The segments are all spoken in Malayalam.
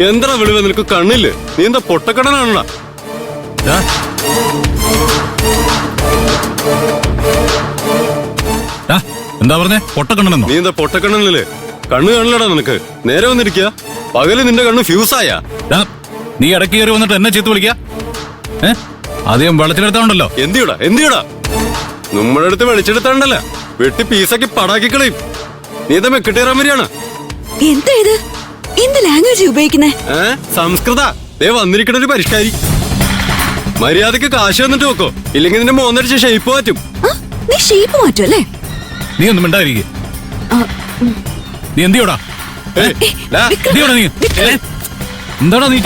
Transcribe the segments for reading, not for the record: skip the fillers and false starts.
എന്താ വിളിവ, നിനക്ക് കണ്ണില്ലേ? നീ എന്താ പൊട്ടക്കടനാണോ? എന്താ പറഞ്ഞേ? പൊട്ടക്കണ്ണനെന്നോ? നീ എന്താ പൊട്ടക്കണ്ണനല്ലേ? കണ്ണ് കാണില്ലടാ നിനക്ക്. നേരെ വന്നിരിക്കുക. പകല് നിന്റെ കണ്ണ് ഫ്യൂസായ. നീ ഇടയ്ക്ക് കയറി വന്നിട്ട് എന്നെ ചീത്ത വിളിക്കാ? ആദ്യം വെള്ളത്തിലെടുത്താണ്ടല്ലോ. എന്തിയടാ നമ്മുടെ അടുത്ത് വെളിച്ചെടുത്താണ്ടല്ല, വെട്ടി പീസാക്കി പടാക്കി കളയും. നീ എന്താ മെക്കിട്ടേറാൻ വരികയാണ്? എന്താ ഇത്? എന്ത് ലാംഗ്വേജ് ഉപയോഗിക്കുന്നേ? സംസ്കൃത. ദേ വന്നിരിക്കണ ഒരു പരിഷ്കാരി. മര്യാദക്ക് കാശ് വന്നിട്ട് വെക്കോ, ഇല്ലെങ്കിൽ നിന്റെ മോന്നടിച്ച് ഷേപ്പ് മാറ്റും. നീ ഷേപ്പ് മാറ്റും അല്ലേ? നീ ഒന്നും മിണ്ടായിരിക്കെ. നീ എന്തിയോടാ? നീ എന്താടാ നീ?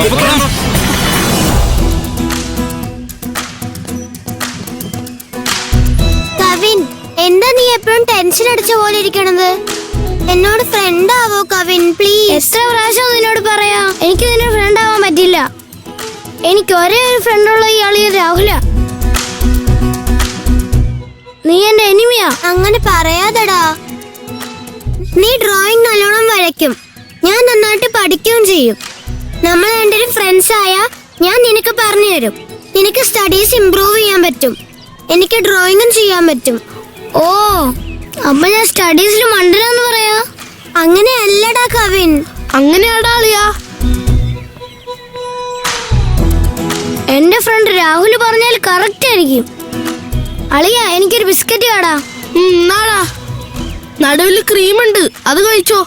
കവിൻ, എന്താ നീ എപ്പോഴും ടെൻഷൻ അടിച്ച പോലെ ഇരിക്കണത്? എന്നോട് ഫ്രണ്ട് ആവോ കവിൻ, പ്ലീസ്. എത്ര പ്രാവശ്യം നിന്നോട് പറയാ, എനിക്ക് നിന്നോട് ഫ്രണ്ട് ആവാൻ പറ്റില്ല. എനിക്ക് ഒരേ ഒരു ഫ്രണ്ടുള്ള ഇയാള് രാഹുല. നീ എന്റെ എനിമിയാ. അങ്ങനെ പറയാതെടാ. നീ ഡ്രോയിങ് നല്ലോണം വരയ്ക്കും, ഞാൻ നന്നായിട്ട് പഠിക്കുകയും ചെയ്യും. നമ്മൾ രണ്ടുപേരും ഫ്രണ്ട്സ് ആയ ഞാൻ നിനക്ക് പറഞ്ഞു തരും. നിനക്ക് സ്റ്റഡീസ് ഇംപ്രൂവ് ചെയ്യാൻ പറ്റും, എനിക്ക് ഡ്രോയിങ്ങും ചെയ്യാൻ പറ്റും. ഓ, അപ്പൊ ഞാൻ സ്റ്റഡീസിൽ മണ്ടനാന്ന് പറയാ? അങ്ങനെ അല്ലടാ കവിൻ. അങ്ങനെയാടാ അളിയാ. എന്റെ ഫ്രണ്ട് രാഹുൽ പറഞ്ഞാൽ കറക്റ്റ് ആയിരിക്കും. അളിയ, എനിക്കൊരു ബിസ്ക്കറ്റ് കാടാ. നാടാ, നടുവിൽ ക്രീം ഉണ്ട്, അത് കഴിച്ചോ.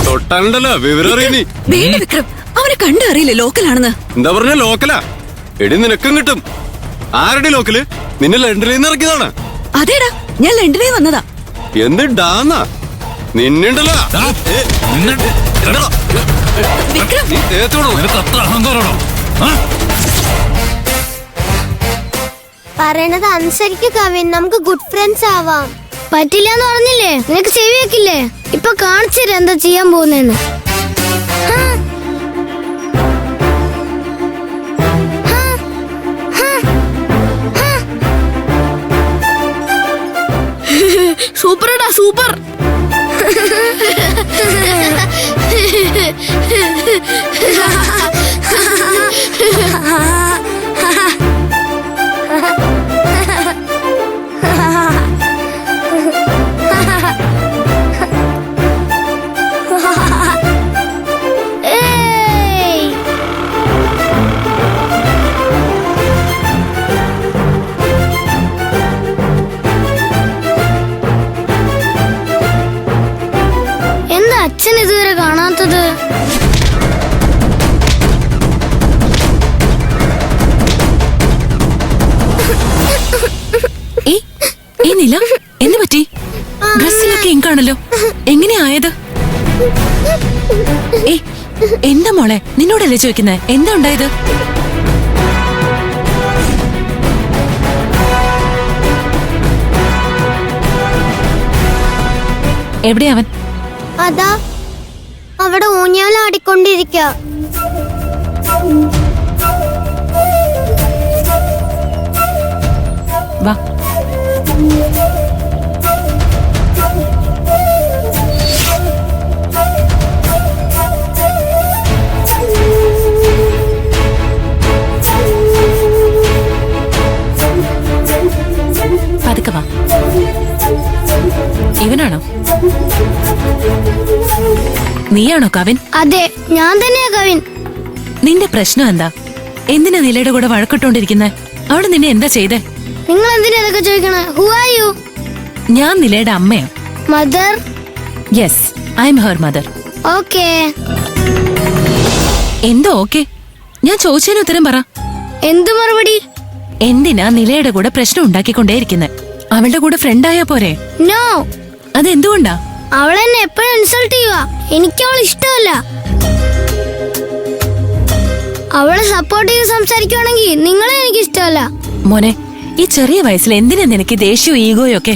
തൊട്ടാണ്ടല്ലോ വിവരം അറിയുന്നീ. വേണ്ട വിക്രം, അവനെ കണ്ടു അറിയില്ല ലോക്കലാണെന്ന്. എന്താ പറഞ്ഞ ലോക്കലാ? എടി നിനക്കും കിട്ടും. ആരുടെ ലോക്കല്? നിന്നെ ലണ്ടനിൽ നിന്ന് ഇറക്കിയതാണ്. അതേടാ, ഞാൻ ലണ്ടനിൽ വന്നതാ. എന്ത് ഡാന്നാ നിന്നുണ്ടല്ലോ. പറയണത് അനുസരിക്ക് കവിൻ, നമുക്ക് ഗുഡ് ഫ്രണ്ട്സ് ആവാം. പറ്റില്ല എന്ന് പറഞ്ഞില്ലേ? നിനക്ക് ചെവി വെക്കില്ലേ? ഇപ്പൊ കാണിച്ചില്ല എന്താ ചെയ്യാൻ പോകുന്നെന്ന്. സൂപ്പർടാ, സൂപ്പർ. എന്താ അച്ഛൻ ഇതുവരെ കാണാത്തത്? നില എന്ത് പറ്റി? ഡ്രസ്സിലൊക്കെ ഇങ്കാണല്ലോ, എങ്ങനെയായത്? എന്താ മോളെ, നിന്നോടല്ലേ ചോദിക്കുന്നേ, എന്താ ഉണ്ടായത്? എവിടെയാ അവൻ? അതാ അവിടെ ഊഞ്ഞാലാടിക്കൊണ്ടിരിക്ക. വാ. പതുക്കെ വാ. ഇവനാണോ? നീയാണോ കവിൻ? അതെ, ഞാൻ തന്നെയാ കവിൻ. നിന്റെ പ്രശ്നം എന്താ? എന്തിനാ നിലയുടെ കൂടെ വഴക്കിട്ടോണ്ടിരിക്കുന്നെ? അവള് നിന്നെ എന്താ ചെയ്തേ? നിങ്ങൾ എന്തിനാ ഇതൊക്കെ ചോദിക്കണേ? Who are you? ഞാൻ നിലയുടെ അമ്മയാ. Mother? Yes, I M her mother. Okay. എന്തോ ഓക്കെ? ഞാൻ ചോദിച്ചതിന് ഉത്തരം പറ. എന്ത് മറുപടി? എന്തിനാ നിലയുടെ കൂടെ പ്രശ്നം ഉണ്ടാക്കിക്കൊണ്ടേയിരിക്കുന്നെ? അവളുടെ കൂടെ ഫ്രണ്ടായാ പോരെ? നോ. അതെന്തുകൊണ്ടാ? അവളെന്നെ എപ്പോഴും ഇൻസൾട്ട് ചെയ്യുക. എനിക്ക് അവൾ ഇഷ്ടമല്ല. അവളെ സപ്പോർട്ട് ചെയ്ത് സംസാരിക്കുവാണെങ്കിൽ നിങ്ങളെ എനിക്ക് ഇഷ്ടമല്ല. മോനെ, ഈ ചെറിയ വയസ്സിൽ എന്തിനാ നിനക്ക് ദേഷ്യവും ഈഗോയും ഒക്കെ?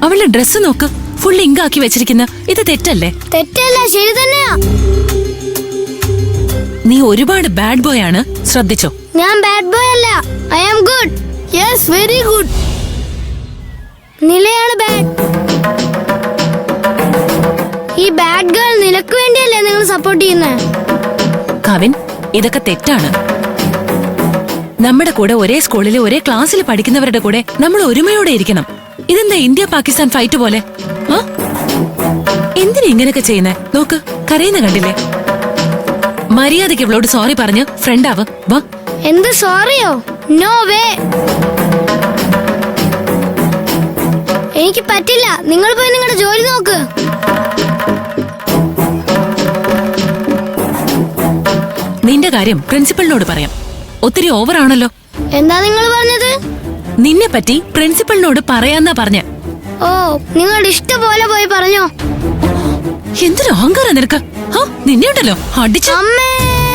അവളുടെ ഡ്രസ് നോക്ക്, ഫുൾ ഇങ്കാക്കി വെച്ചിരിക്കുന്ന. ഇത് തെറ്റല്ലേ? തെറ്റല്ല, ശരി തന്നെയാ. നീ ഒരുപാട് ബാഡ് ബോയ് ആണ്, ശ്രദ്ധിച്ചോ. ഞാൻ ബാഡ് ബോയ് അല്ല, I am good. Yes, very good. നിലയാണ് ബാഡ്. ഈ ബാഡ് ഗേൾ നിനക്ക് വേണ്ടിയല്ലേ നിങ്ങൾ സപ്പോർട്ട് ചെയ്യുന്നത്? കവിൻ, ഇതൊക്കെ തെറ്റാണ്. നമ്മുടെ കൂടെ ഒരേ സ്കൂളിൽ ഒരേ ക്ലാസ്സിൽ പഠിക്കുന്നവരുടെ കൂടെ നമ്മൾ ഒരുമയോടെ ഇരിക്കണം. ഇതെന്താ ഇന്ത്യ പാകിസ്ഥാൻ ഫൈറ്റ് പോലെ? ആ? എന്തിനാ ഇങ്ങനെയൊക്കെ ചെയ്യുന്നേ? നോക്ക്, കരയുന്ന കണ്ടില്ലേ? മര്യാദയ്ക്ക് ഇവളോട് സോറി പറഞ്ഞ് ഫ്രണ്ട് ആവ്. വാ. എന്ത് സോറിയോ? No way. എനിക്ക് പറ്റില്ല. നിങ്ങൾ പോയി നിങ്ങളുടെ ജോലി നോക്ക്. നിന്റെ കാര്യം പ്രിൻസിപ്പലിനോട് പറയാം. ഒത്തിരി ഓവറാണല്ലോ. എന്താ നിങ്ങൾ പറഞ്ഞത്? നിന്നെ പറ്റി പ്രിൻസിപ്പലിനോട് പറയാന്നാ പറഞ്ഞ. ഓ, നിങ്ങളുടെ ഇഷ്ടം പോലെ പോയി പറഞ്ഞോ. എന്തൊരു അഹങ്കാരം നിനക്ക്. നിന്നെ ഉണ്ടല്ലോ അടിച്ചു. അമ്മേ.